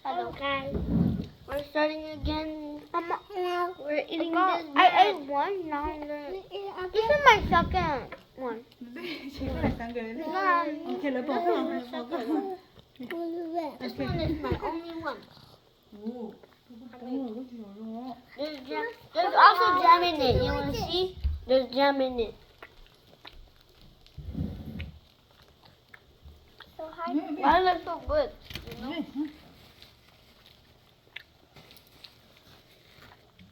Okay. We're starting again. Mama, no. We're eating Mama, this. I ate one. Now this is my second one. Chỉ có là sang người đấy. Ok, lấy bỏ không? Lấy bỏ không? This one is my only one. Ồ, có người rất nhiều luôn á. There's also jam in it. You want to see? There's jam in it. So high. Why is it so good? You know?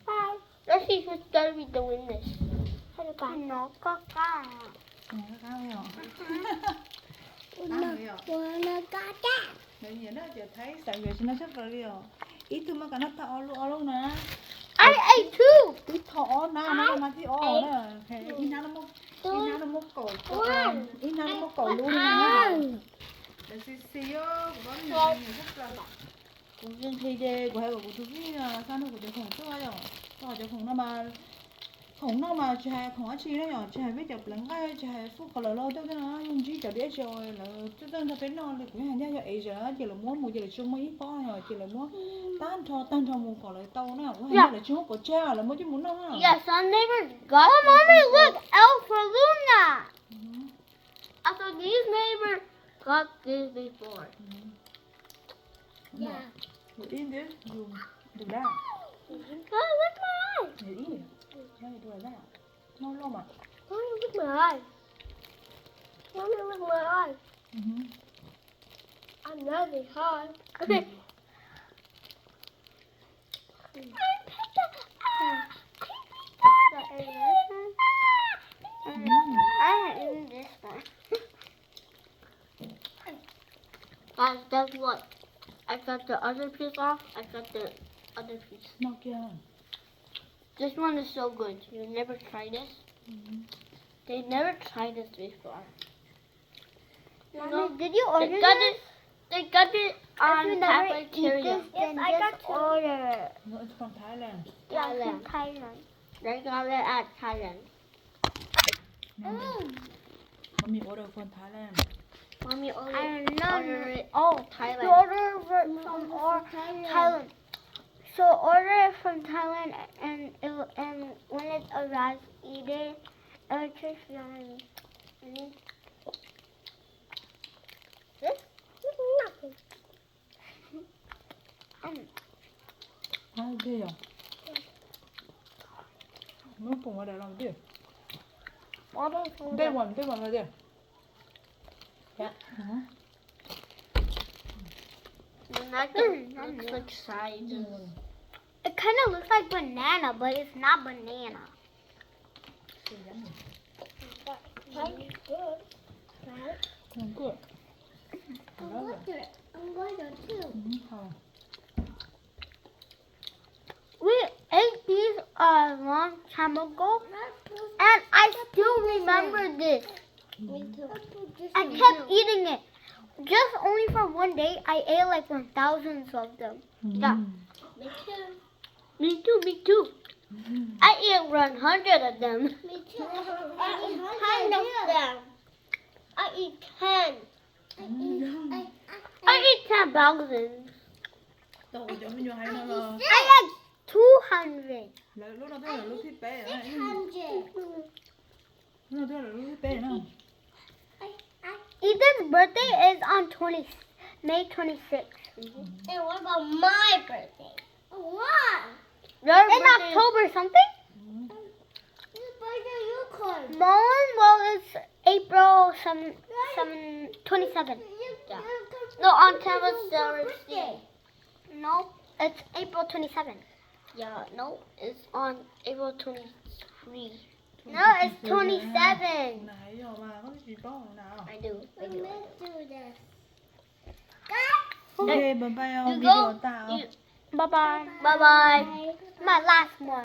Bye. Let's see who's gonna be doing this. Nó có cá. Nó có hả? Nó có cá. Bây giờ nó chỉ thấy tại vì nó rất là nhiều. Ít thôi mà cả nó thọ luôn nè. I ate two. Ít thọ nè, nó mà thì nè. Ít nó mốc cổ. Ít nó mốc cổ luôn nè. Để xí có nhiều rất là. Cũng riêng thì để của hai của chú biết sao nó của chú khổng cho rồi. Cho chú khổng nó mà chạy khổng ở chi đó nhỏ chạy biết chụp lắng cái chạy phút còn lâu cho cái nó dùng chi chụp biết rồi là cho tên cho đến nó là cũng hàng gia ấy giờ chỉ là muốn một giờ là chung mấy có rồi chỉ là muốn tan cho một còn lại tàu nó cũng hàng là chung có cha là mới chứ muốn nó. Yes, our neighbor got. Oh, mommy, look, El for Luna. I thought these neighbors got this before. Yeah. Một ít đấy dùng được đa. Oh, look my eye. Để ít. Đây được đa. Nó lo mà. Mommy, look my eye. Mommy, look my eye. I'm really hard. Okay. I haven't eaten this one. Guys, guess what? I got the other piece off. I got the other piece. Nó kia. This one is so good. You never tried this? They never tried this before. Mommy, did you order They got this? it. They got it on If you never eat cafeteria. this, then just order it. Nó from Thailand. Yeah, Thailand. from Thailand. They got it at Thailand. Mommy order from Thailand. Mommy ordered, I know. order it. Oh, Thailand. you order it from Thailand. So order it from Thailand, and when it arrives, eat it. It's just yummy. This is nothing. Ghê à? Nó cùng ở đây làm gì? Order from Đây one là gì? Yeah. And that looks like sides. It kind of looks like banana, but it's not banana. Good. I'm going to too. Oh. We ate these a long time ago, and I still remember this. Me too. I kept eating it. Just only for one day, I ate like 1,000 of them. Yeah. Me too. Me too. Me too. I ate 100 of them. Me too. I eat 10 of them. I eat 10. I eat 10,000. Đâu có giống như hay nó là. I had 200. Lúc nào thế là lúc thịt bé á. Lúc nào thế là lúc thịt bé nữa. Ethan's birthday is on May 26th. And what about my birthday? What? Your In birthday October something? Well, it's April 27. Yeah. No, on Sarah's day. No, it's April 27. Yeah, no, it's on April 23. No, it's 27. Nãy giờ mà có gì có nào. I do. Ok, bye bye You video go. tạo. Bye-bye. Bye bye. My last one.